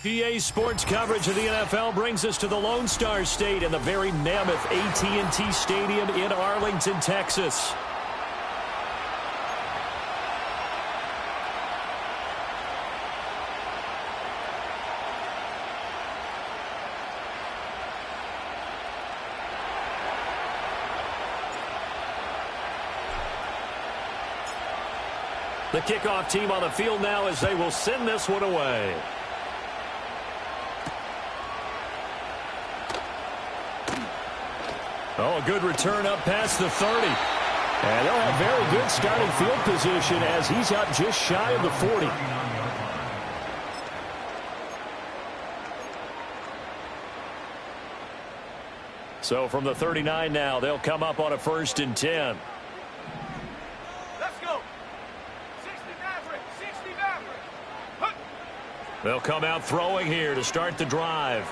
PA Sports coverage of the NFL brings us to the Lone Star State and the very mammoth AT&T Stadium in Arlington, Texas. The kickoff team on the field now as they will send this one away. Oh, a good return up past the 30. And they'll have very good starting field position as he's up just shy of the 40. So from the 39 now, they'll come up on a 1st and 10. Let's go. 60 Maverick. 60 Maverick. They'll come out throwing here to start the drive.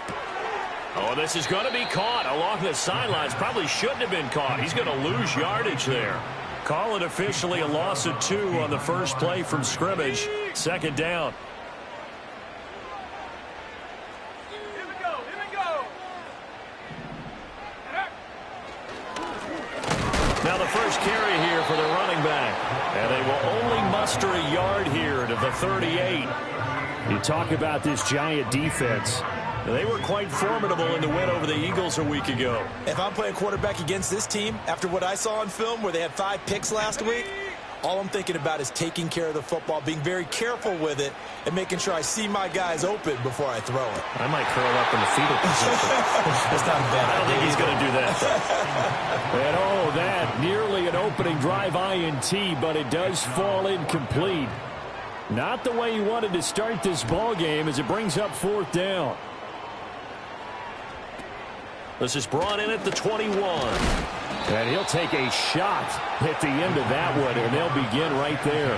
Oh, this is going to be caught along the sidelines. Probably shouldn't have been caught. He's going to lose yardage there. Call it officially a loss of 2 on the first play from scrimmage. 2nd down. Here we go. Here we go. Now the first carry here for the running back. And they will only muster a yard here to the 38. You talk about this giant defense. They were quite formidable in the win over the Eagles a week ago. If I'm playing quarterback against this team, after what I saw on film where they had 5 picks last week, all I'm thinking about is taking care of the football, being very careful with it, and making sure I see my guys open before I throw it. I might curl up in the fetal position. That's not bad. I don't think he's going to do that. And oh, that nearly an opening drive INT, but it does fall incomplete. Not the way he wanted to start this ball game as it brings up 4th down. This is brought in at the 21. And he'll take a shot at the end of that one, and they'll begin right there.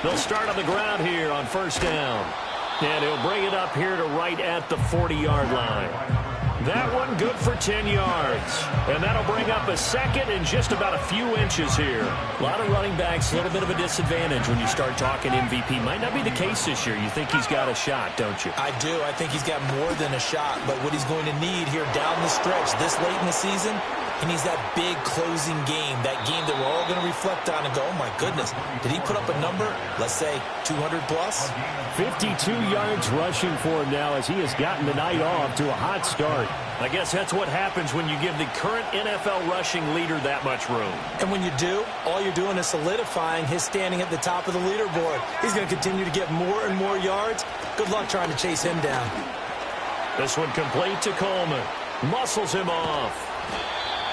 They'll start on the ground here on 1st down. And he'll bring it up here to right at the 40-yard line. That one good for 10 yards. And that'll bring up a 2nd and just about a few inches here. A lot of running backs, a little bit of a disadvantage when you start talking MVP. Might not be the case this year. You think he's got a shot, don't you? I do. I think he's got more than a shot. But what he's going to need here down the stretch this late in the season, he needs that big closing game, that game that we're all going to reflect on and go, oh, my goodness, did he put up a number, let's say, 200 plus? 52 yards rushing for him now as he has gotten the night off to a hot start. I guess that's what happens when you give the current NFL rushing leader that much room. And when you do, all you're doing is solidifying his standing at the top of the leaderboard. He's going to continue to get more and more yards. Good luck trying to chase him down. This one complete to Coleman. Muscles him off.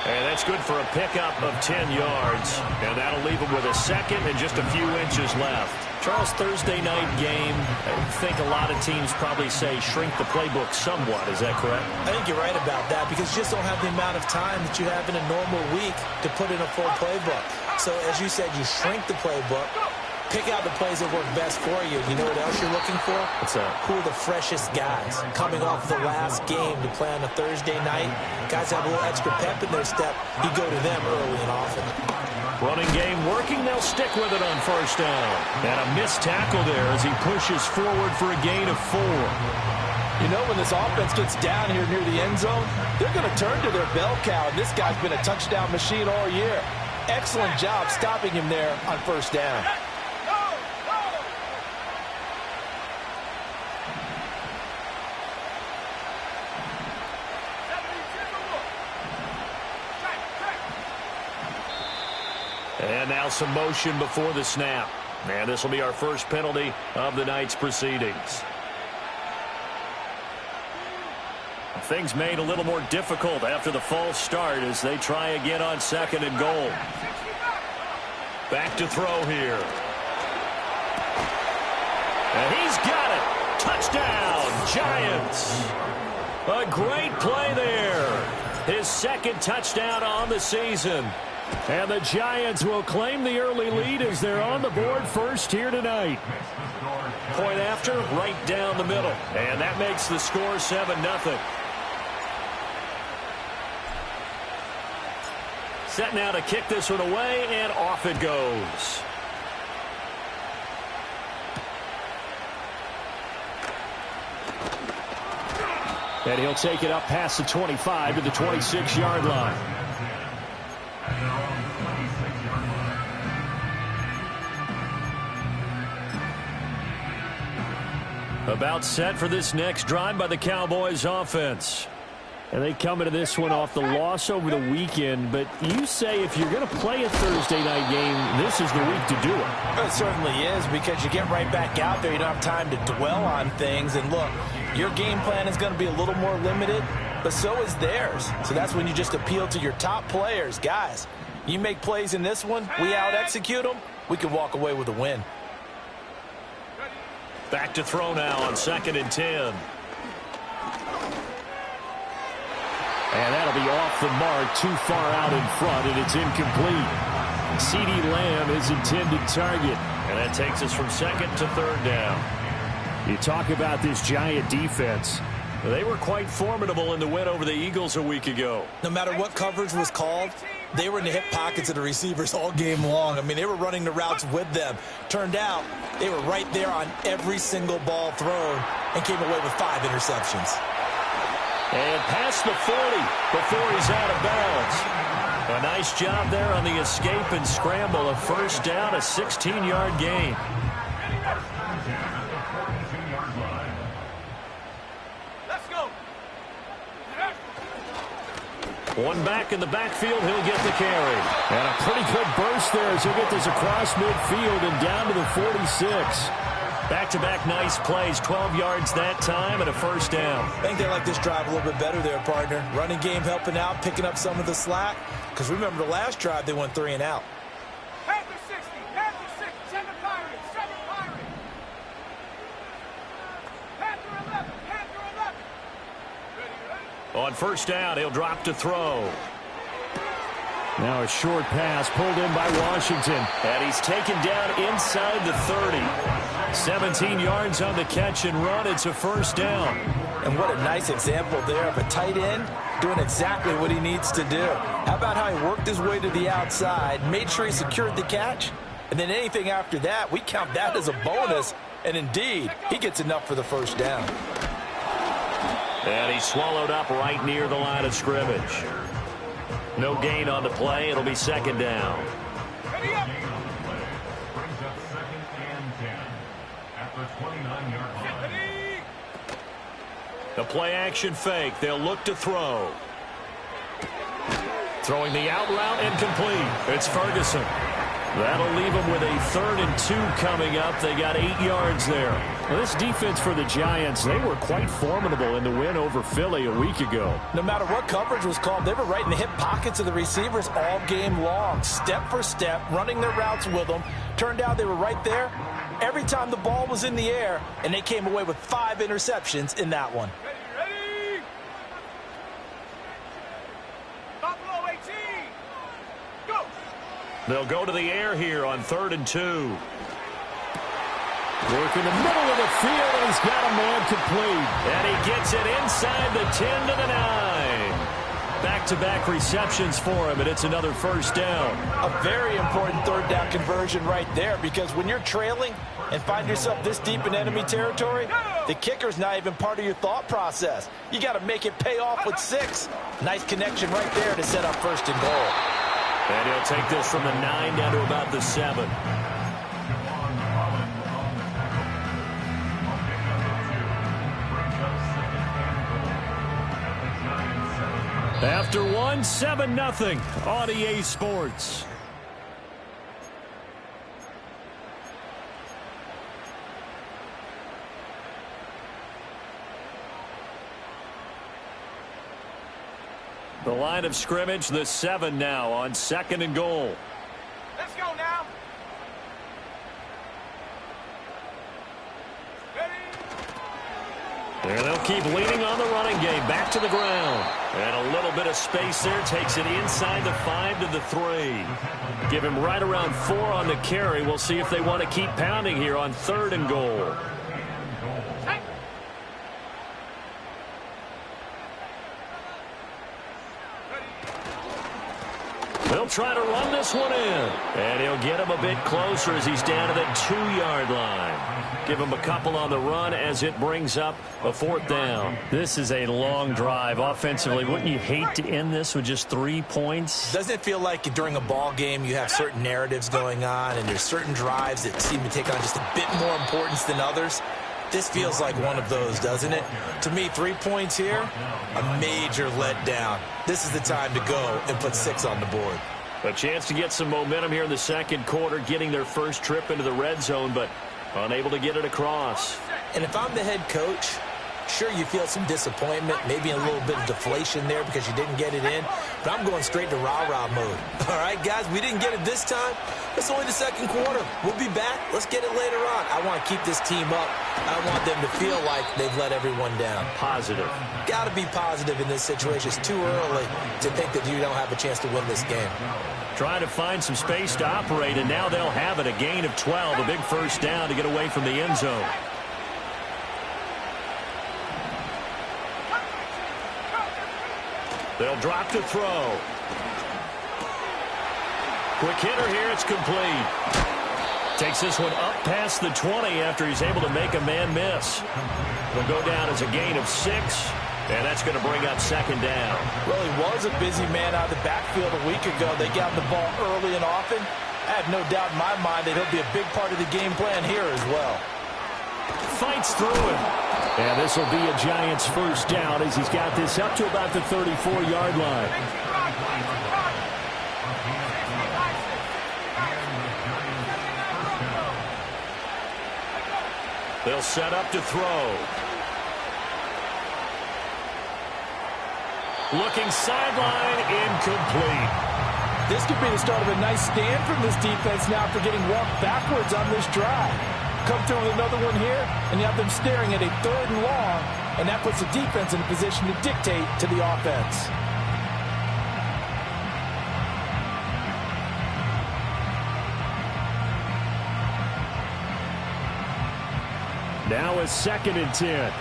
And that's good for a pickup of 10 yards. And that'll leave him with a 2nd and just a few inches left. Charles, Thursday night game, I think a lot of teams probably say shrink the playbook somewhat. Is that correct? I think you're right about that because you just don't have the amount of time that you have in a normal week to put in a full playbook. So, as you said, you shrink the playbook. Pick out the plays that work best for you. You know what else you're looking for? What's that? Who are the freshest guys coming off the last game to play on a Thursday night? Guys have a little extra pep in their step. You go to them early and often. Running game working. They'll stick with it on 1st down. And a missed tackle there as he pushes forward for a gain of 4. You know, when this offense gets down here near the end zone, they're going to turn to their bell cow. And this guy's been a touchdown machine all year. Excellent job stopping him there on 1st down. And now some motion before the snap. And this will be our first penalty of the night's proceedings. Things made a little more difficult after the false start as they try again on 2nd and goal. Back to throw here. And he's got it. Touchdown, Giants. A great play there. His 2nd touchdown on the season. And the Giants will claim the early lead as they're on the board first here tonight. Point after, right down the middle. And that makes the score 7-0. Set now to kick this one away, and off it goes. And he'll take it up past the 25 to the 26-yard line. About set for this next drive by the Cowboys offense. And they come into this one off the loss over the weekend. But you say if you're going to play a Thursday night game, this is the week to do it. It certainly is, because you get right back out there. You don't have time to dwell on things. And look, your game plan is going to be a little more limited, but so is theirs. So that's when you just appeal to your top players. Guys, you make plays in this one, we out-execute them, we can walk away with a win. Back to throw now on 2nd and 10. And that'll be off the mark, too far out in front, and it's incomplete. CeeDee Lamb is intended target. And that takes us from 2nd to 3rd down. You talk about this Giant defense. They were quite formidable in the win over the Eagles a week ago. No matter what coverage was called, they were in the hip pockets of the receivers all game long. I mean, they were running the routes with them. Turned out, they were right there on every single ball thrown and came away with 5 interceptions. And past the 40 before he's out of bounds. A nice job there on the escape and scramble. A first down, a 16-yard gain. Let's go. One back in the backfield, he'll get the carry. And a pretty good burst there as he'll get this across midfield and down to the 46. Back-to-back nice plays, 12 yards that time and a first down. I think they like this drive a little bit better there, partner. Running game helping out, picking up some of the slack. Because remember the last drive, they went 3 and out. Panther 60, Panther 6, 7 Pirates, 7 Pirates. Panther 11, Panther 11. Ready? On first down, he'll drop to throw. Now a short pass pulled in by Washington. And he's taken down inside the 30. 17 yards on the catch and run. It's a first down. And what a nice example there of a tight end doing exactly what he needs to do. How about how he worked his way to the outside, made sure he secured the catch, and then anything after that, we count that as a bonus. And indeed, he gets enough for the first down. And he's swallowed up right near the line of scrimmage. No gain on the play. It'll be 2nd down. Ready up. Ready. The play action fake. They'll look to throw. Throwing the out route and complete. It's Ferguson. That'll leave them with a 3rd and 2 coming up. They got 8 yards there. Well, this defense for the Giants, they were quite formidable in the win over Philly a week ago. No matter what coverage was called, they were right in the hip pockets of the receivers all game long. Step for step, running their routes with them. Turned out they were right there every time the ball was in the air, and they came away with 5 interceptions in that one. Ready. Buffalo 18. Go. They'll go to the air here on 3rd and 2. Work in the middle of the field, and he's got a man complete. And he gets it inside the 10 to the 9. Back-to-back receptions for him, and it's another first down. A very important 3rd down conversion right there, because when you're trailing and find yourself this deep in enemy territory, the kicker's not even part of your thought process. You got to make it pay off with 6. Nice connection right there to set up 1st and goal. And he'll take this from the 9 down to about the 7. After 1, 7-0 on EA Sports. The line of scrimmage, the 7 now on 2nd and goal. Let's go now. And they'll keep leaning on the running game. Back to the ground. And a little bit of space there. Takes it inside the 5 to the 3. Give him right around 4 on the carry. We'll see if they want to keep pounding here on 3rd and goal. They'll try to run this one in. And he'll get him a bit closer as he's down to the 2-yard line. Give him a couple on the run as it brings up a 4th down. This is a long drive offensively. Wouldn't you hate to end this with just 3 points? Doesn't it feel like during a ball game you have certain narratives going on and there's certain drives that seem to take on just a bit more importance than others? This feels like one of those, doesn't it? To me, 3 points here, a major letdown. This is the time to go and put 6 on the board. A chance to get some momentum here in the 2nd quarter, getting their first trip into the red zone, but unable to get it across. And if I'm the head coach, sure, you feel some disappointment, maybe a little bit of deflation there because you didn't get it in, but I'm going straight to rah-rah mode. All right, guys, we didn't get it this time. It's only the 2nd quarter. We'll be back. Let's get it later on. I want to keep this team up. I want them to feel like they've let everyone down. Positive. Got to be positive in this situation. It's too early to think that you don't have a chance to win this game. Trying to find some space to operate, and now they'll have it. A gain of 12, a big first down to get away from the end zone. They'll drop to throw. Quick hitter here. It's complete. Takes this one up past the 20 after he's able to make a man miss. Will go down as a gain of 6, and that's going to bring up 2nd down. Well, he was a busy man out of the backfield a week ago. They got him the ball early and often. I have no doubt in my mind that he'll be a big part of the game plan here as well. Fights through him. And this will be a Giants first down as he's got this up to about the 34-yard line. They'll set up to throw. Looking sideline, incomplete. This could be the start of a nice stand from this defense now for getting walked backwards on this drive. Come through with another one here, and you have them staring at a 3rd and long, and that puts the defense in a position to dictate to the offense. Now a 2nd and 10.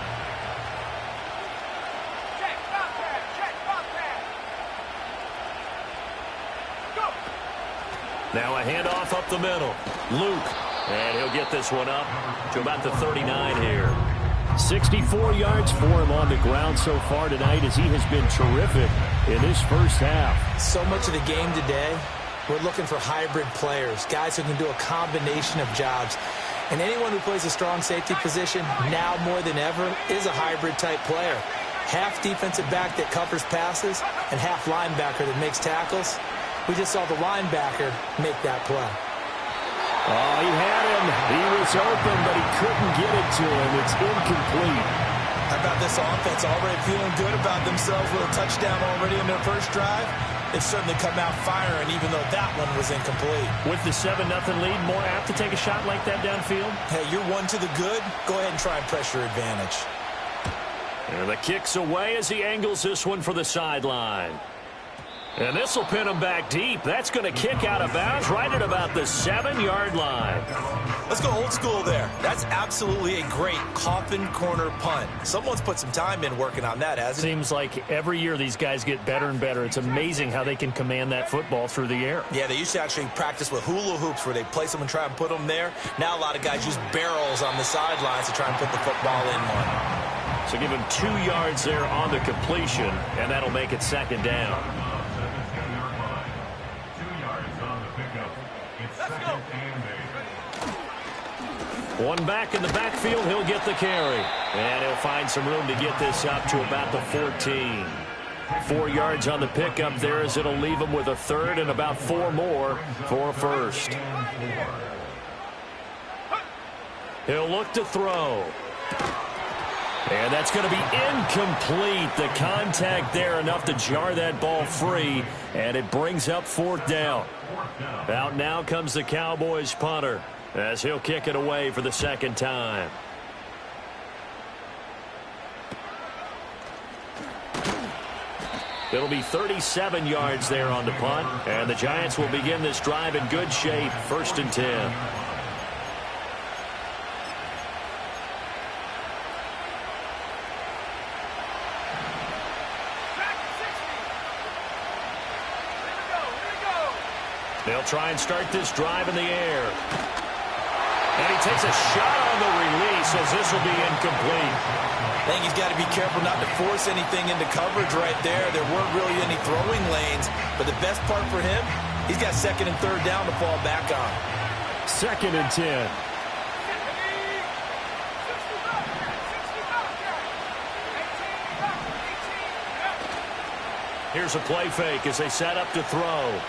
Now a handoff up the middle. Luke. And he'll get this one up to about the 39 here. 64 yards for him on the ground so far tonight as he has been terrific in this first half. So much of the game today, we're looking for hybrid players, guys who can do a combination of jobs. And anyone who plays a strong safety position, now more than ever, is a hybrid-type player. Half defensive back that covers passes and half linebacker that makes tackles. We just saw the linebacker make that play. Oh, he had him. He was open, but he couldn't get it to him. It's incomplete. How about this offense already feeling good about themselves with a touchdown already in their first drive? It's certainly come out firing, even though that one was incomplete. With the 7-0 lead, more apt to take a shot like that downfield? Hey, you're one to the good. Go ahead and try and press your advantage. And the kick's away as he angles this one for the sideline. And this will pin him back deep. That's going to kick out of bounds right at about the 7-yard line. Let's go old school there. That's absolutely a great coffin corner punt. Someone's put some time in working on that, hasn't it? Seems like every year these guys get better and better. It's amazing how they can command that football through the air. Yeah, they used to actually practice with hula hoops where they place them and try and put them there. Now a lot of guys use barrels on the sidelines to try and put the football in one. So give him 2 yards there on the completion, and that'll make it 2nd down. One back in the backfield, he'll get the carry. And he'll find some room to get this up to about the 14. 4 yards on the pickup there as it'll leave him with a 3rd and about 4 more for a first. He'll look to throw. And that's going to be incomplete. The contact there enough to jar that ball free, and it brings up fourth down. Out now comes the Cowboys punter as he'll kick it away for the second time. It'll be 37 yards there on the punt, and the Giants will begin this drive in good shape, 1st and 10. They'll try and start this drive in the air. And he takes a shot on the release as this will be incomplete. I think he's got to be careful not to force anything into coverage right there. There weren't really any throwing lanes, but the best part for him, he's got 2nd and 3rd down to fall back on. 2nd and 10. Here's a play fake as they set up to throw.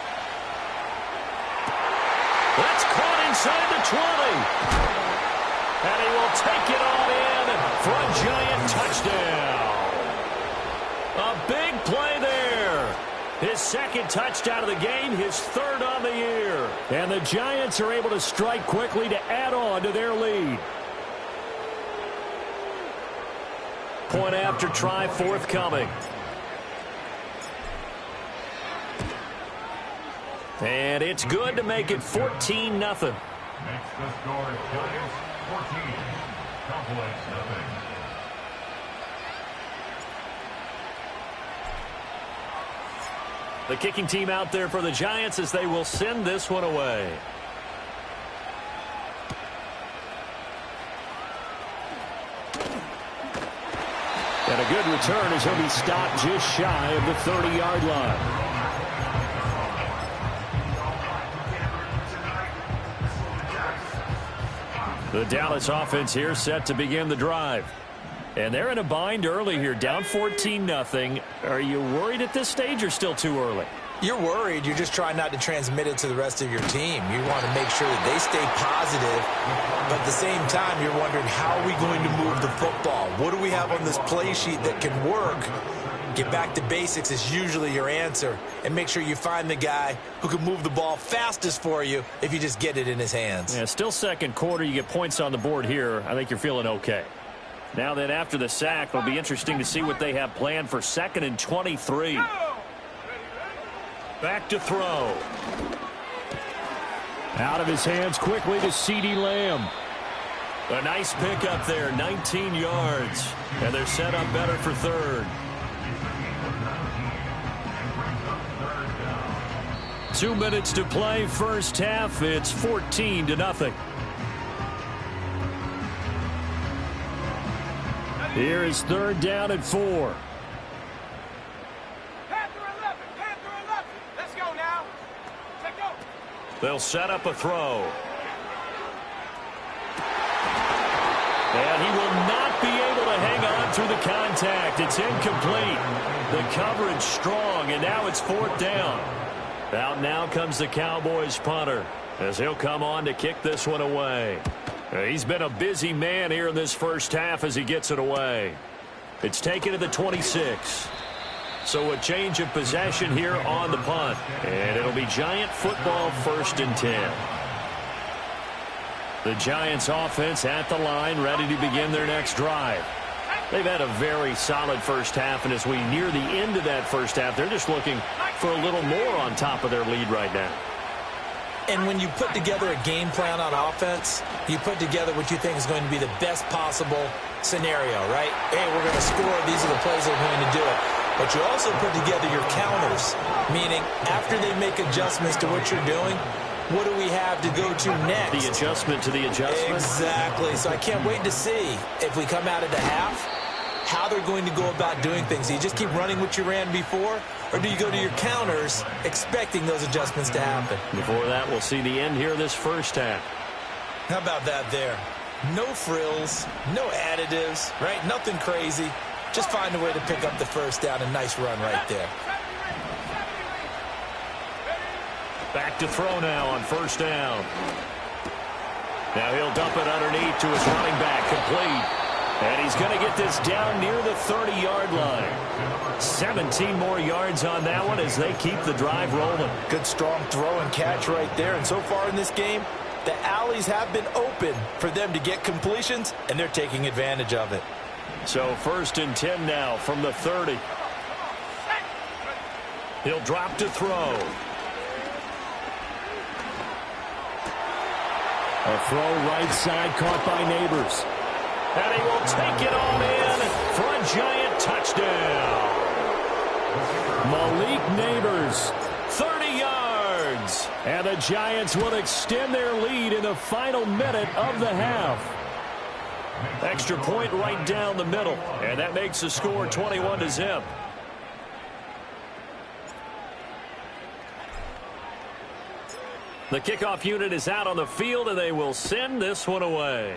That's caught inside the 20. And he will take it on in for a Giant touchdown. A big play there. His 2nd touchdown of the game, his 3rd on the year. And the Giants are able to strike quickly to add on to their lead. Point after try forthcoming. And it's good to make it 14-0. Next to score, Giants 14, Cowboys 0. The kicking team out there for the Giants as they will send this one away. And a good return as he'll be stopped just shy of the 30-yard line. The Dallas offense here set to begin the drive. And they're in a bind early here, down 14-0. Are you worried at this stage or still too early? You're worried. You're just trying not to transmit it to the rest of your team. You want to make sure that they stay positive, but at the same time, you're wondering, how are we going to move the football? What do we have on this play sheet that can work? Get back to basics is usually your answer, and make sure you find the guy who can move the ball fastest for you if you just get it in his hands. Yeah, still second quarter. You get points on the board here. I think you're feeling okay. Now then, after the sack, it'll be interesting to see what they have planned for 2nd and 23. Back to throw. Out of his hands quickly to CeeDee Lamb. A nice pickup there, 19 yards. And they're set up better for 3rd. 2 minutes to play, first half. It's 14-0. Here is 3rd down and 4. Panther 11, Panther 11. Let's go now. Take over. They'll set up a throw. And he will not be able to hang on through the contact. It's incomplete. The coverage strong, and now it's 4th down. Out now comes the Cowboys punter as he'll come on to kick this one away. He's been a busy man here in this first half as he gets it away. It's taken to the 26. So a change of possession here on the punt. And it'll be Giant football, 1st and 10. The Giants offense at the line, ready to begin their next drive. They've had a very solid first half, and as we near the end of that first half, they're just looking for a little more on top of their lead right now. And when you put together a game plan on offense, you put together what you think is going to be the best possible scenario, right? Hey, we're going to score. These are the plays that are going to do it. But you also put together your counters, meaning after they make adjustments to what you're doing, what do we have to go to next? The adjustment to the adjustment. Exactly. So I can't wait to see if we come out of the half, how they're going to go about doing things. Do you just keep running what you ran before, or do you go to your counters expecting those adjustments to happen? Before that, we'll see the end here of this first half. How about that there? No frills, no additives, right? Nothing crazy. Just find a way to pick up the first down. A nice run right there. Back to throw now on 1st down. Now he'll dump it underneath to his running back, complete. And he's going to get this down near the 30-yard line. 17 more yards on that one as they keep the drive rolling. Good strong throw and catch right there. And so far in this game, the alleys have been open for them to get completions, and they're taking advantage of it. So 1st and 10 now from the 30. He'll drop to throw. A throw right side caught by Neighbors. And he will take it all in for a giant touchdown. Malik Neighbors, 30 yards. And the Giants will extend their lead in the final minute of the half. Extra point right down the middle. And that makes the score 21-0. The kickoff unit is out on the field, and they will send this one away.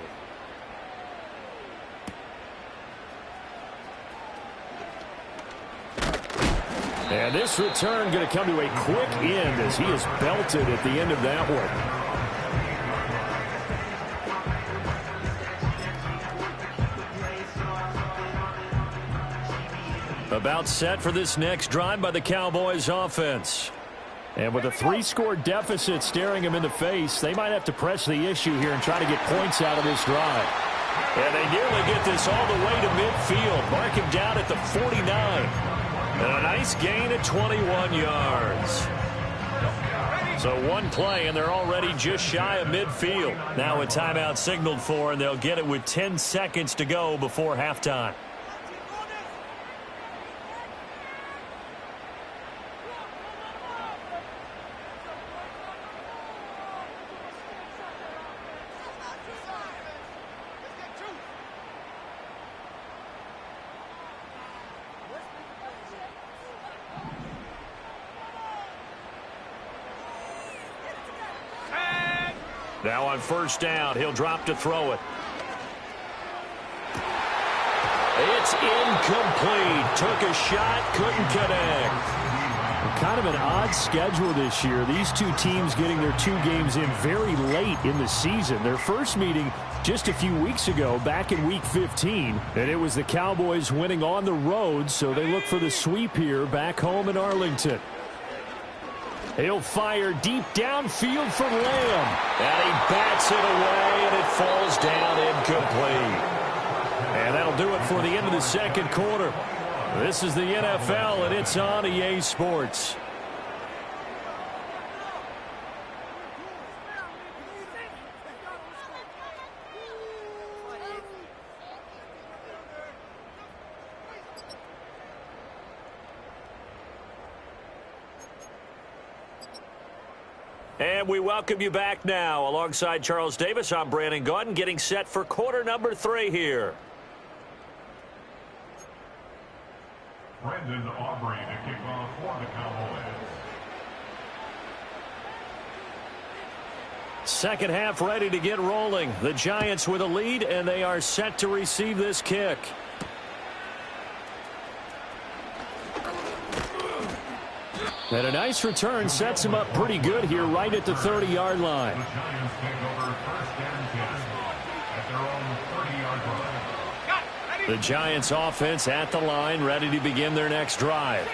And this return going to come to a quick end as he is belted at the end of that one. About set for this next drive by the Cowboys offense. And with a 3-score deficit staring them in the face, they might have to press the issue here and try to get points out of this drive. And they nearly get this all the way to midfield. Mark him down at the 49. And a nice gain at 21 yards. So one play, and they're already just shy of midfield. Now a timeout signaled for, and they'll get it with 10 seconds to go before halftime. Now on 1st down, he'll drop to throw it. It's incomplete. Took a shot, couldn't connect. Kind of an odd schedule this year. These two teams getting their 2 games in very late in the season. Their first meeting just a few weeks ago, back in Week 15. And it was the Cowboys winning on the road, so they look for the sweep here back home in Arlington. He'll fire deep downfield for Lamb. And he bats it away, and it falls down incomplete. And that'll do it for the end of the 2nd quarter. This is the NFL, and it's on EA Sports. And we welcome you back now. Alongside Charles Davis, I'm Brandon Gaudin, getting set for quarter number 3 here. Brendan Aubrey to kick off for the Cowboys. Second half ready to get rolling. The Giants with a lead, and they are set to receive this kick. And a nice return sets him up pretty good here right at the 30-yard line. The Giants take over 1st and 10 at their own 30-yard line. The Giants offense at the line, ready to begin their next drive.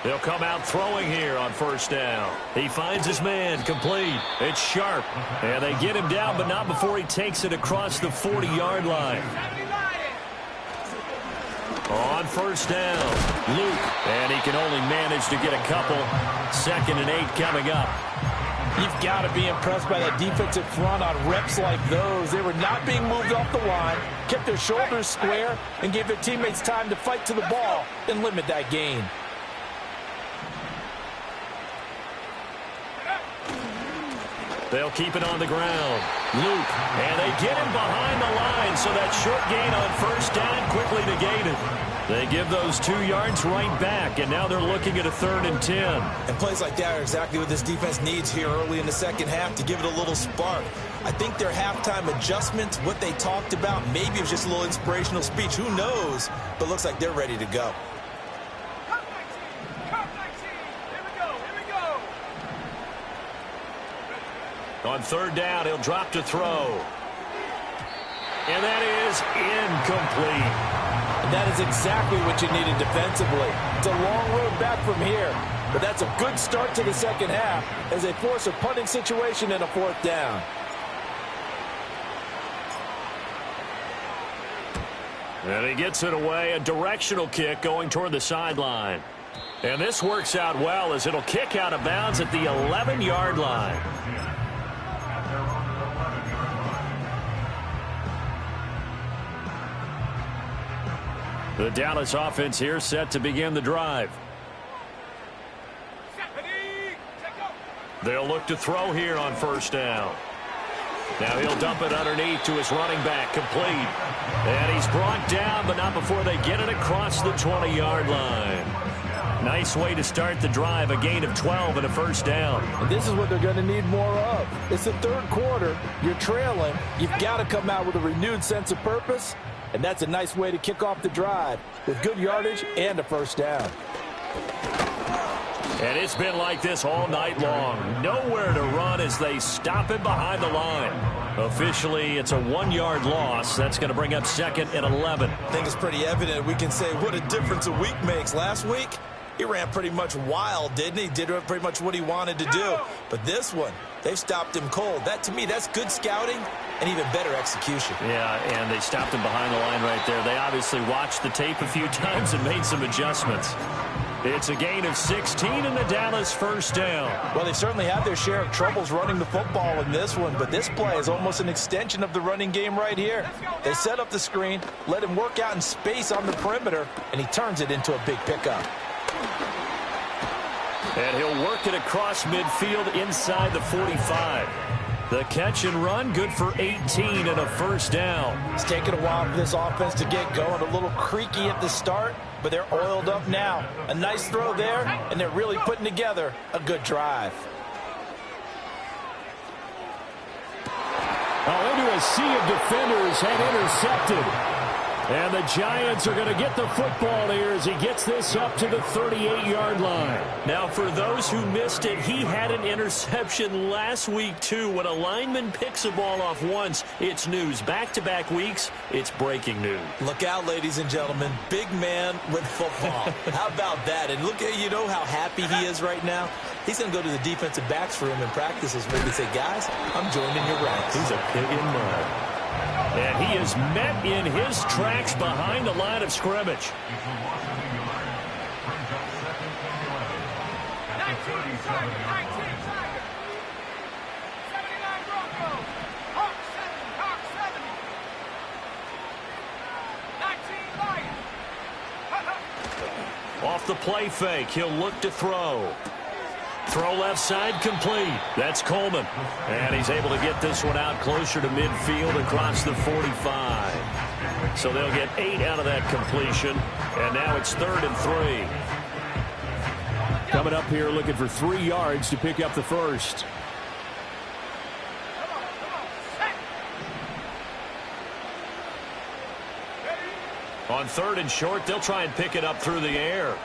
They'll come out throwing here on 1st down. He finds his man, complete. It's Sharp. And they get him down, but not before he takes it across the 40-yard line. On 1st down, Luke, and he can only manage to get a couple. 2nd and 8 coming up. You've got to be impressed by that defensive front on reps like those. They were not being moved off the line, kept their shoulders square, and gave their teammates time to fight to the ball and limit that gain. They'll keep it on the ground. Luke, and they get him behind the line, so that short gain on 1st down quickly negated. They give those 2 yards right back, and now they're looking at a 3rd and 10. And plays like that are exactly what this defense needs here early in the 2nd half to give it a little spark. I think their halftime adjustments, what they talked about, maybe it was just a little inspirational speech. Who knows? But looks like they're ready to go. On 3rd down, he'll drop to throw. And that is incomplete. And that is exactly what you needed defensively. It's a long road back from here, but that's a good start to the second half as they force a punting situation and a fourth down. And he gets it away, a directional kick going toward the sideline. And this works out well as it'll kick out of bounds at the 11-yard line. The Dallas offense here set to begin the drive. They'll look to throw here on first down. Now he'll dump it underneath to his running back, complete. And he's brought down, but not before they get it across the 20-yard line. Nice way to start the drive, a gain of 12 and a first down. And this is what they're going to need more of. It's the third quarter. You're trailing. You've got to come out with a renewed sense of purpose, and that's a nice way to kick off the drive with good yardage and a first down. And it's been like this all night long. Nowhere to run as they stop him behind the line. Officially, it's a 1-yard loss. That's going to bring up second and 11. I think it's pretty evident. We can say what a difference a week makes. Last week, he ran pretty much wild, didn't he? Did pretty much what he wanted to do. But this one, they've stopped him cold. That, to me, that's good scouting and even better execution. Yeah, and they stopped him behind the line right there. They obviously watched the tape a few times and made some adjustments. It's a gain of 16 and the Dallas first down. Well, they certainly had their share of troubles running the football in this one, but this play is almost an extension of the running game right here. They set up the screen, let him work out in space on the perimeter, and he turns it into a big pickup. And he'll work it across midfield inside the 45. The catch and run, good for 18 and a first down. It's taken a while for this offense to get going. A little creaky at the start, but they're oiled up now. A nice throw there, and they're really putting together a good drive. Into a sea of defenders and intercepted. And the Giants are going to get the football here as he gets this up to the 38-yard line. Now, for those who missed it, he had an interception last week, too. When a lineman picks a ball off once, it's news. Back-to-back weeks, it's breaking news. Look out, ladies and gentlemen. Big man with football. How about that? And look at, you know how happy he is right now? He's going to go to the defensive backs room and practices maybe say, guys, I'm joining your ranks. He's a pig in mud. And he is met in his tracks behind the line of scrimmage. 19 Off the play fake, he'll look to throw. Throw left side, complete. That's Coleman. And he's able to get this one out closer to midfield across the 45. So they'll get 8 out of that completion. And now it's 3rd and 3. Coming up here looking for 3 yards to pick up the first. On 3rd and short, they'll try and pick it up through the air.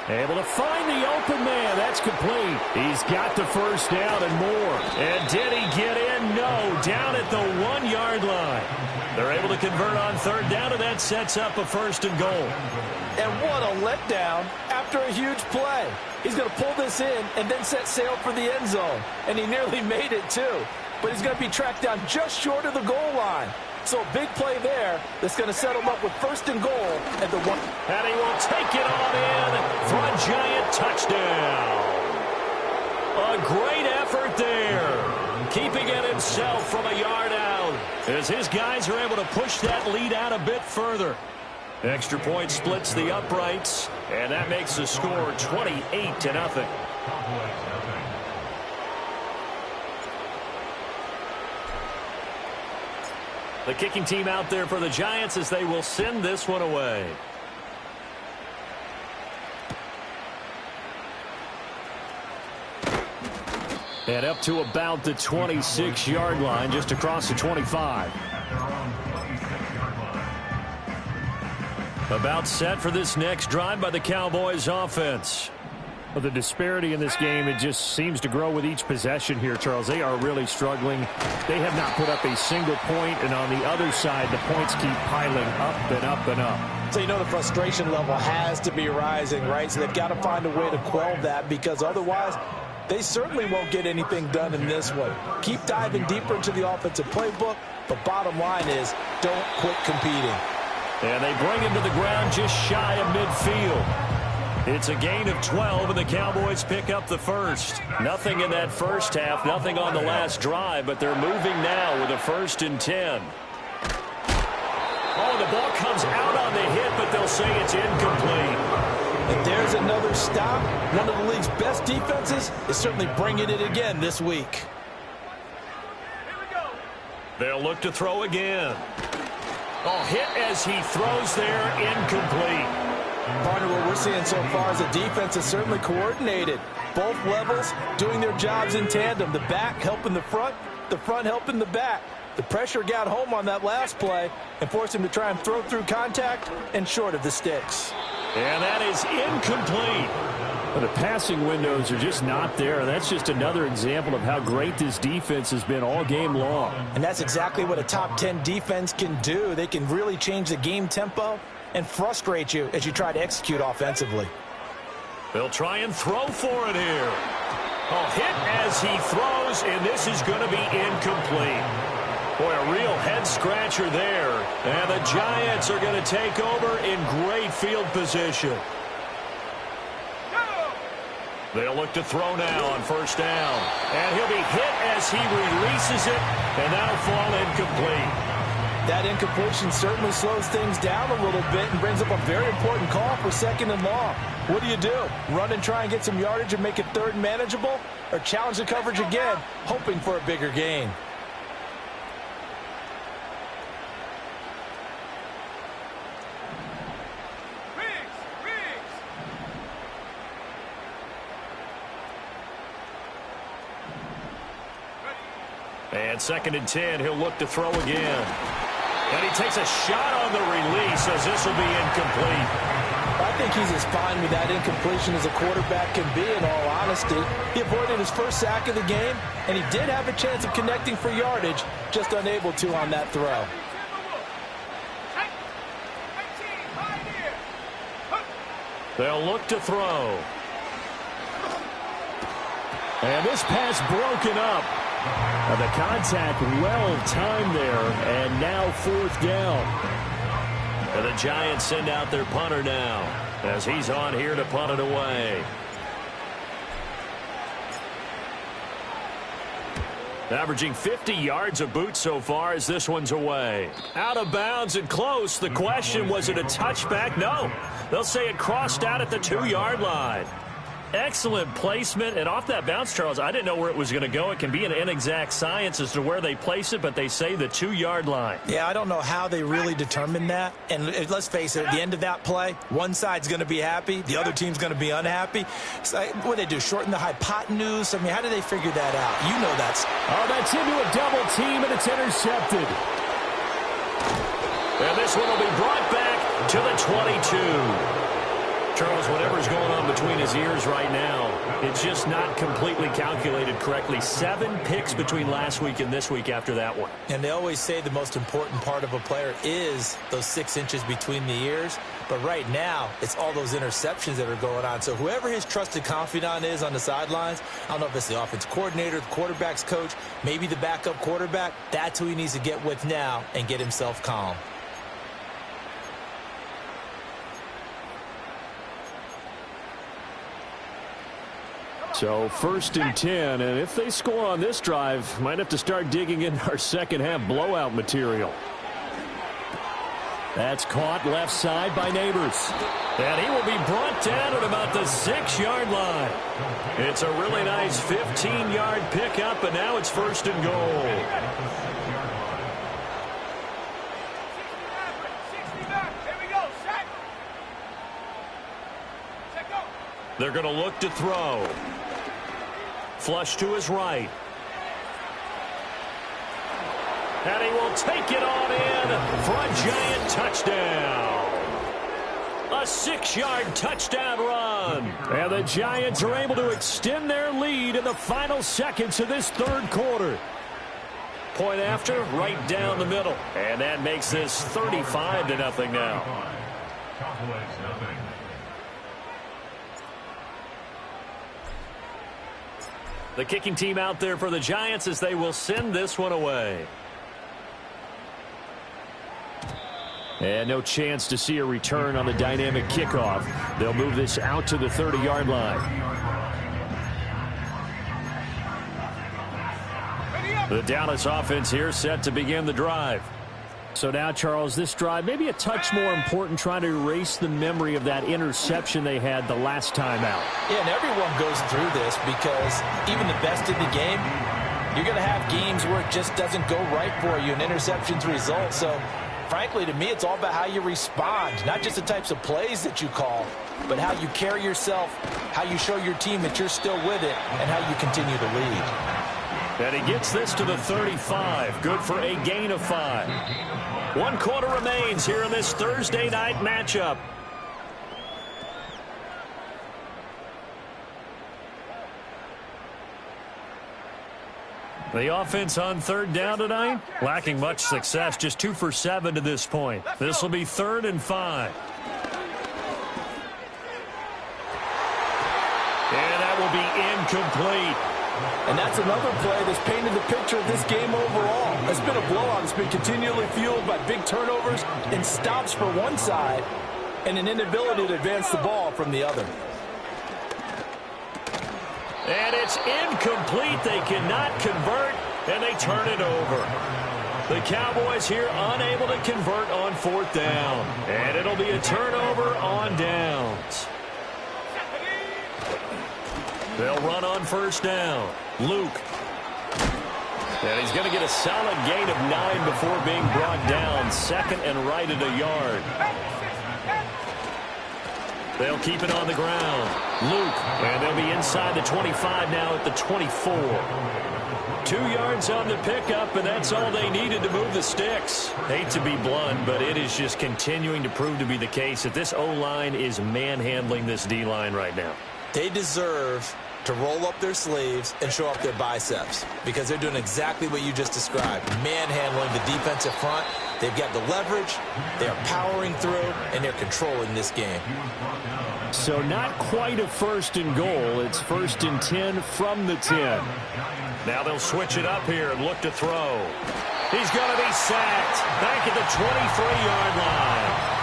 Able to find the open man. That's complete. He's got the first down and more. And did he get in? No. Down at the 1-yard line. They're able to convert on 3rd down, and that sets up a 1st and goal. And what a letdown after a huge play. He's going to pull this in and then set sail for the end zone. And he nearly made it, too. But he's going to be tracked down just short of the goal line. So a big play there that's going to set him up with 1st and goal at the 1. And he will take it on in for a Giant touchdown. A great effort there. Keeping it himself from a yard out as his guys are able to push that lead out a bit further. Extra point splits the uprights, and that makes the score 28-0. The kicking team out there for the Giants as they will send this one away. And up to about the 26-yard line, just across the 25. About set for this next drive by the Cowboys offense. Well, the disparity in this game, it just seems to grow with each possession here, Charles. They are really struggling. They have not put up a single point, and on the other side, the points keep piling up and up and up. So you know the frustration level has to be rising, right? So they've got to find a way to quell that, because otherwise they certainly won't get anything done in this one. Keep diving deeper into the offensive playbook, but bottom line is don't quit competing. And they bring him to the ground just shy of midfield. It's a gain of 12, and the Cowboys pick up the first. Nothing in that first half, nothing on the last drive, but they're moving now with a 1st and 10. Oh, the ball comes out on the hit, but they'll say it's incomplete. And there's another stop. One of the league's best defenses is certainly bringing it again this week. They'll look to throw again. Oh, hit as he throws there, incomplete. Partner, what we're seeing so far is the defense is certainly coordinated. Both levels doing their jobs in tandem. The back helping the front helping the back. The pressure got home on that last play and forced him to try and throw through contact and short of the sticks. And that is incomplete. Well, the passing windows are just not there. That's just another example of how great this defense has been all game long. And that's exactly what a top 10 defense can do. They can really change the game tempo and frustrate you as you try to execute offensively. They'll try and throw for it here. Oh, hit as he throws, and this is going to be incomplete. Boy, a real head-scratcher there. And the Giants are going to take over in great field position. They'll look to throw now on 1st down. And he'll be hit as he releases it, and that'll fall incomplete. That incompletion certainly slows things down a little bit and brings up a very important call for 2nd and long. What do? Run and try and get some yardage and make it 3rd and manageable? Or challenge the coverage again, hoping for a bigger gain? And 2nd and 10, he'll look to throw again. And he takes a shot on the release as this will be incomplete. I think he's as fine with that incompletion as a quarterback can be, in all honesty. He avoided his first sack of the game, and he did have a chance of connecting for yardage, just unable to on that throw. They'll look to throw. And this pass broken up. The contact well-timed there, and now 4th down. And the Giants send out their punter now as he's on here to punt it away. Averaging 50 yards a boot so far as this one's away. Out of bounds and close. The question, was it a touchback? No. They'll say it crossed out at the 2-yard line. Excellent placement, and off that bounce, Charles, I didn't know where it was going to go. It can be an inexact science as to where they place it, but they say the 2-yard line. Yeah, I don't know how they really determine that. And let's face it, at the end of that play, one side's going to be happy, the other team's going to be unhappy. So what do they do, shorten the hypotenuse? I mean, how do they figure that out? You know that's... Oh, that's into a double team, and it's intercepted. And this one will be brought back to the 22. Charles, whatever's going on between his ears right now, it's just not completely calculated correctly. 7 picks between last week and this week after that one. And they always say the most important part of a player is those 6 inches between the ears. But right now, it's all those interceptions that are going on. So whoever his trusted confidant is on the sidelines, I don't know if it's the offense coordinator, the quarterback's coach, maybe the backup quarterback, that's who he needs to get with now and get himself calm. So 1st and 10, and if they score on this drive, might have to start digging in our second half blowout material. That's caught left side by Neighbors. And he will be brought down at about the 6-yard line. It's a really nice 15-yard pickup, and now it's 1st and goal. They're going to look to throw. Flush to his right. And he will take it on in for a Giant touchdown. A 6-yard touchdown run. And the Giants are able to extend their lead in the final seconds of this third quarter. Point after, right down the middle. And that makes this 35-0 now. Cowboys nothing. The kicking team out there for the Giants as they will send this one away. And no chance to see a return on the dynamic kickoff. They'll move this out to the 30-yard line. The Dallas offense here set to begin the drive. So now, Charles, this drive maybe a touch more important, trying to erase the memory of that interception they had the last time out. Yeah, and everyone goes through this because even the best in the game, you're going to have games where it just doesn't go right for you and interceptions result. So, frankly, to me, it's all about how you respond, not just the types of plays that you call, but how you carry yourself, how you show your team that you're still with it, and how you continue to lead. And he gets this to the 35. Good for a gain of 5. 1 quarter remains here in this Thursday night matchup. The offense on third down tonight, lacking much success, just 2 for 7 to this point. This will be 3rd and 5. And that will be incomplete. And that's another play that's painted the picture of this game overall. It's been a blowout. It's been continually fueled by big turnovers and stops for one side and an inability to advance the ball from the other. And it's incomplete. They cannot convert, and they turn it over. The Cowboys here unable to convert on 4th down. And it'll be a turnover on downs. They'll run on 1st down. Luke. And he's going to get a solid gain of 9 before being brought down. 2nd and right at a yard. They'll keep it on the ground. Luke. And they'll be inside the 25 now at the 24. 2 yards on the pickup, and that's all they needed to move the sticks. Hate to be blunt, but it is just continuing to prove to be the case that this O-line is manhandling this D-line right now. They deserve to roll up their sleeves and show up their biceps because they're doing exactly what you just described, manhandling the defensive front. They've got the leverage, they're powering through, and they're controlling this game. So not quite a 1st and goal. It's 1st and 10 from the 10. Now they'll switch it up here and look to throw. He's going to be sacked back at the 23-yard line.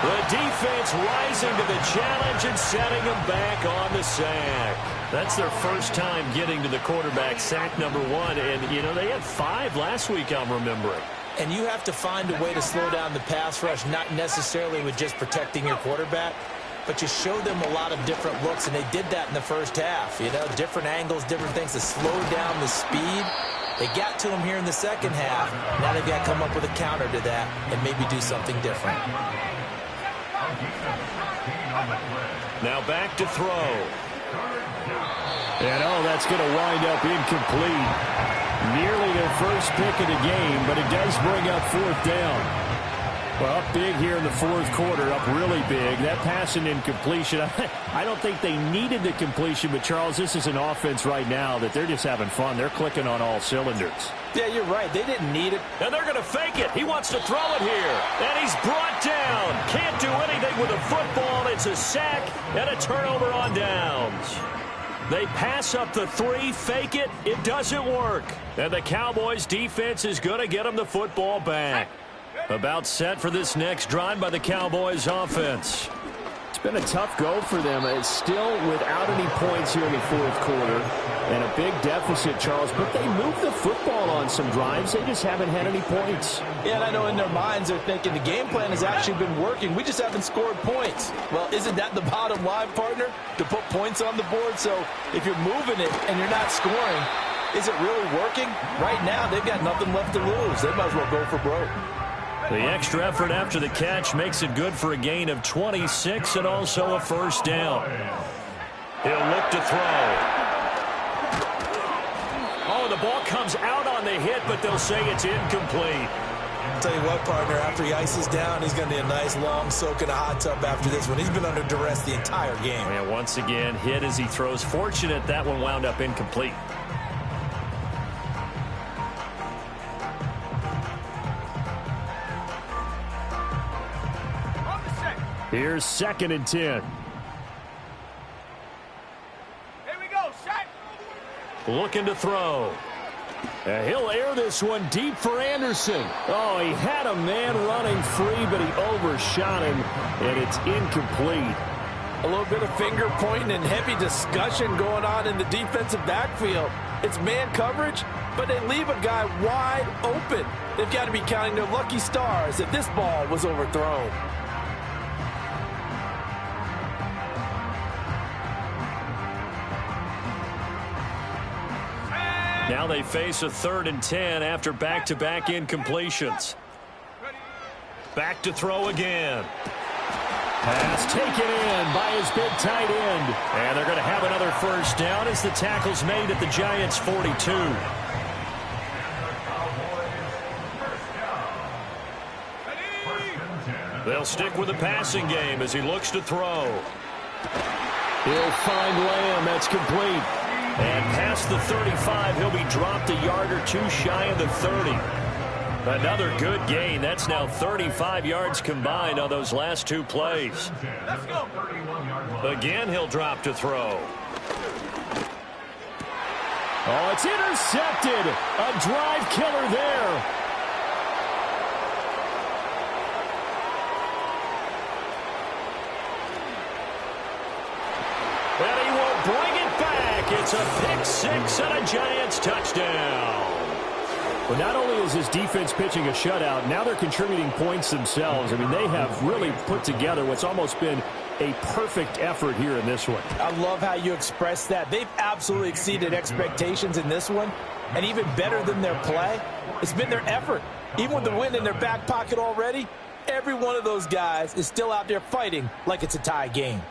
The defense rising to the challenge and setting him back on the sack. That's their first time getting to the quarterback, sack number 1. And, you know, they had 5 last week, I'm remembering. And you have to find a way to slow down the pass rush, not necessarily with just protecting your quarterback, but you show them a lot of different looks, and they did that in the first half. You know, different angles, different things to slow down the speed. They got to him here in the second half. Now they've got to come up with a counter to that and maybe do something different. Now back to throw. And, that's going to wind up incomplete. Nearly their first pick of the game, but it does bring up 4th down. Well, up big here in the 4th quarter, up really big. That pass and incompletion, I don't think they needed the completion, but, Charles, this is an offense right now that they're just having fun. They're clicking on all cylinders. Yeah, you're right. They didn't need it. And they're going to fake it. He wants to throw it here. And he's brought down. Can't do anything with a football. It's a sack and a turnover on downs. They pass up the 3, fake it. It doesn't work. And the Cowboys defense is going to get them the football back. About set for this next drive by the Cowboys offense. It's been a tough go for them. It's still without any points here in the 4th quarter. And a big deficit, Charles. But they moved the football on some drives. They just haven't had any points. Yeah, and I know in their minds they're thinking the game plan has actually been working. We just haven't scored points. Well, isn't that the bottom line, partner? To put points on the board? So if you're moving it and you're not scoring, is it really working? Right now, they've got nothing left to lose. They might as well go for broke. The extra effort after the catch makes it good for a gain of 26 and also a 1st down. He'll look to throw. Oh, the ball comes out on the hit, but they'll say it's incomplete. I'll tell you what, partner, after he ices down, he's going to need a nice long soak in a hot tub after this one. He's been under duress the entire game. And once again, hit as he throws. Fortunate that one wound up incomplete. Here's 2nd and 10. Here we go, set. Looking to throw. He'll air this one deep for Anderson. Oh, he had a man running free, but he overshot him, and it's incomplete. A little bit of finger pointing and heavy discussion going on in the defensive backfield. It's man coverage, but they leave a guy wide open. They've got to be counting their lucky stars if this ball was overthrown. Now they face a 3rd and 10 after back-to-back incompletions. Back to throw again. Pass taken in by his big tight end. And they're going to have another first down as the tackle's made at the Giants' 42. They'll stick with the passing game as he looks to throw. He'll find Lamb. That's complete. And past the 35, he'll be dropped a yard or two shy of the 30. Another good gain. That's now 35 yards combined on those last 2 plays. Let's go. Again, he'll drop to throw. Oh, it's intercepted. A drive killer there. And he will bring it back. It's a pick 6 and a Giants touchdown. Well, not only is his defense pitching a shutout, now they're contributing points themselves. I mean, they have really put together what's almost been a perfect effort here in this one. I love how you express that. They've absolutely exceeded expectations in this one. And even better than their play, it's been their effort. Even with the win in their back pocket already, every one of those guys is still out there fighting like it's a tie game.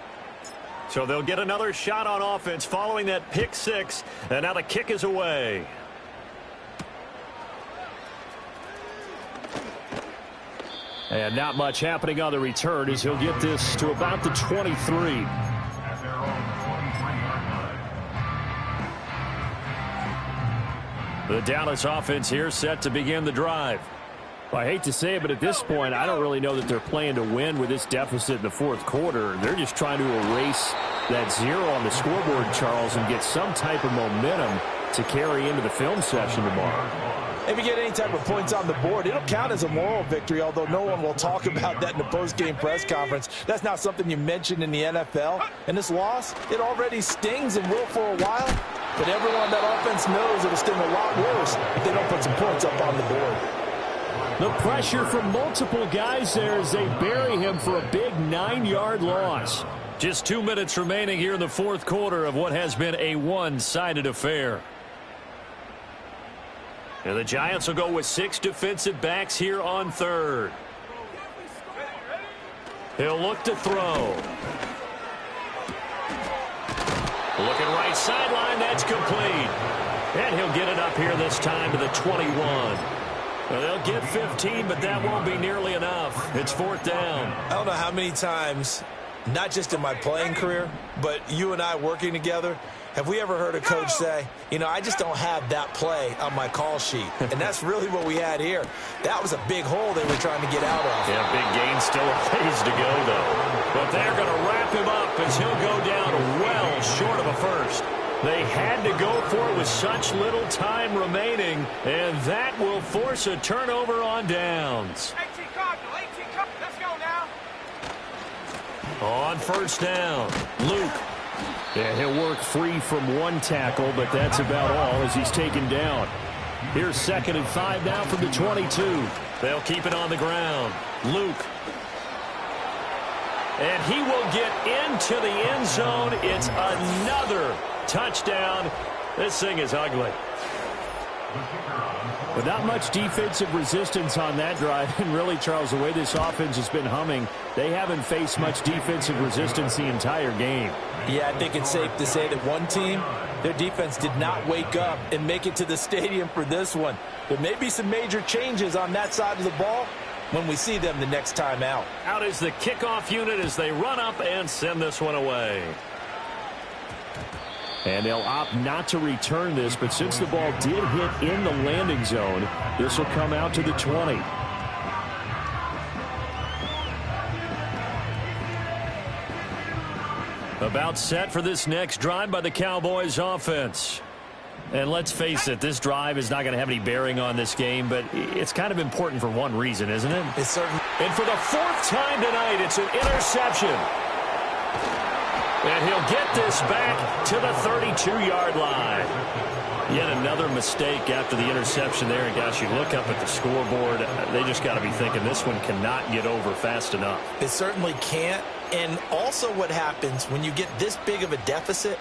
So they'll get another shot on offense following that pick 6. And now the kick is away. And not much happening on the return as he'll get this to about the 23. At their own 23-yard line. The Dallas offense here set to begin the drive. Well, I hate to say it, but at this point, I don't really know that they're playing to win with this deficit in the 4th quarter. They're just trying to erase that 0 on the scoreboard, Charles, and get some type of momentum to carry into the film session tomorrow. If you get any type of points on the board, it'll count as a moral victory, although no one will talk about that in the post-game press conference. That's not something you mentioned in the NFL. And this loss, it already stings and will for a while. But everyone on that offense knows it'll sting a lot worse if they don't put some points up on the board. The pressure from multiple guys there as they bury him for a big 9-yard loss. Just 2 minutes remaining here in the 4th quarter of what has been a one-sided affair. And the Giants will go with 6 defensive backs here on 3rd. He'll look to throw. Looking right sideline, that's complete. And he'll get it up here this time to the 21. Well, they'll get 15, but that won't be nearly enough. It's 4th down. I don't know how many times, not just in my playing career, but you and I working together, have we ever heard a coach say, you know, I just don't have that play on my call sheet. And that's really what we had here. That was a big hole they were trying to get out of. Yeah, big gain, still a ways to go, though. But they're going to wrap him up as he'll go down well short of a first. They had to go for it with such little time remaining, and that will force a turnover on downs. 18 Cardinal, 18 Cardinal. Let's go now. On 1st down, Luke. Yeah, he'll work free from one tackle, but that's about all as he's taken down. Here's 2nd and 5 now from the 22. They'll keep it on the ground. Luke. And he will get into the end zone. It's another touchdown. This thing is ugly. But not much defensive resistance on that drive. And really, Charles, the way this offense has been humming, they haven't faced much defensive resistance the entire game. Yeah, I think it's safe to say that one team Their defense did not wake up and make it to the stadium for this one. There may be some major changes on that side of the ball when we see them the next time out. Out is the kickoff unit as they run up and send this one away. And they'll opt not to return this, but since the ball did hit in the landing zone, this will come out to the 20. About set for this next drive by the Cowboys offense. And let's face it, this drive is not going to have any bearing on this game, but it's kind of important for one reason, isn't it? It's certain. And for the fourth time tonight, it's an interception. And he'll get this back to the 32-yard line. Yet another mistake after the interception there. And, gosh, you look up at the scoreboard, they just got to be thinking this one cannot get over fast enough. It certainly can't. And also what happens when you get this big of a deficit,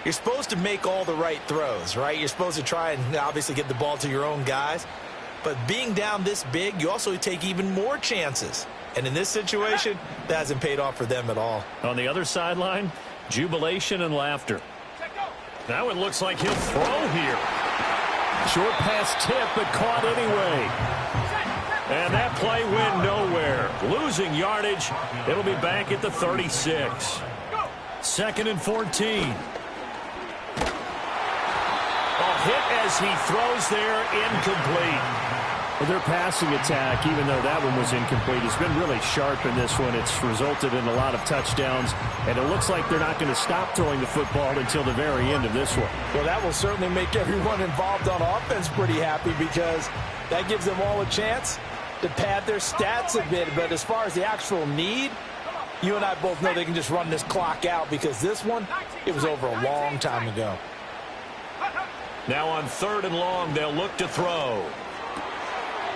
you're supposed to make all the right throws, right? You're supposed to try and obviously get the ball to your own guys. But being down this big, you also take even more chances. And in this situation, that hasn't paid off for them at all. On the other sideline, jubilation and laughter. Now it looks like he'll throw here. Short pass tip, but caught anyway. And that play went nowhere. Losing yardage. It'll be back at the 36. 2nd and 14. A hit as he throws there, incomplete. Well, their passing attack, even though that one was incomplete, has been really sharp in this one. It's resulted in a lot of touchdowns, and it looks like they're not going to stop throwing the football until the very end of this one. Well, that will certainly make everyone involved on offense pretty happy because that gives them all a chance to pad their stats a bit. But as far as the actual need, you and I both know they can just run this clock out because this one, it was over a long time ago. Now on 3rd and long, they'll look to throw.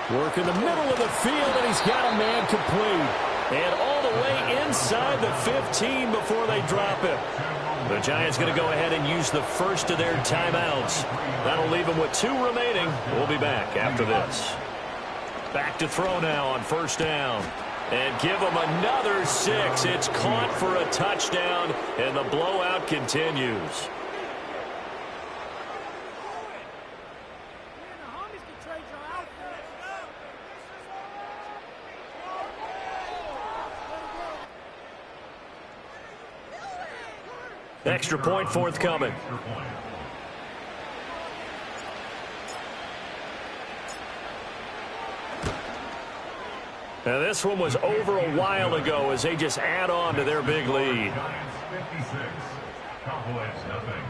Work in the middle of the field, and he's got a man complete. And all the way inside the 15 before they drop it. The Giants going to go ahead and use the first of their timeouts. That'll leave them with 2 remaining. We'll be back after this. Back to throw now on 1st down. And give them another 6. It's caught for a touchdown, and the blowout continues. Extra point forthcoming. Now this one was over a while ago as they just add on to their big lead. 56, Cowboys nothing.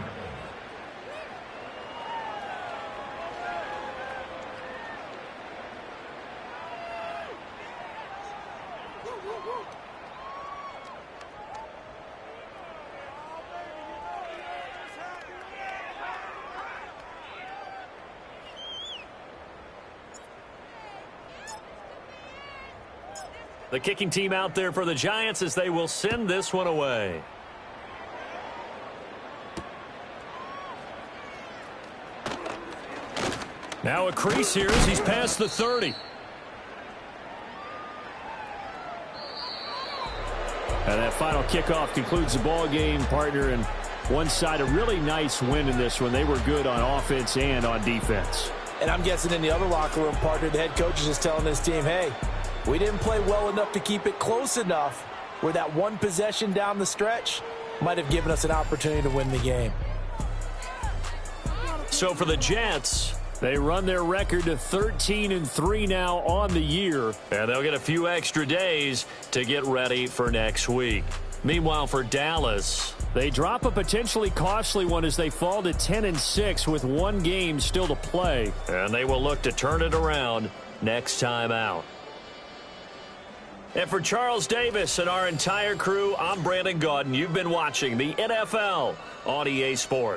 The kicking team out there for the Giants as they will send this one away. Now a crease here as he's past the 30. And that final kickoff concludes the ball game, partner. And one side, a really nice win in this one. They were good on offense and on defense. And I'm guessing in the other locker room, partner, the head coach is just telling this team, hey, we didn't play well enough to keep it close enough where that one possession down the stretch might have given us an opportunity to win the game. So for the Jets, they run their record to 13-3 now on the year, and they'll get a few extra days to get ready for next week. Meanwhile, for Dallas, they drop a potentially costly one as they fall to 10-6 with one game still to play, and they will look to turn it around next time out. And for Charles Davis and our entire crew, I'm Brandon Gaudin. You've been watching the NFL on EA Sports.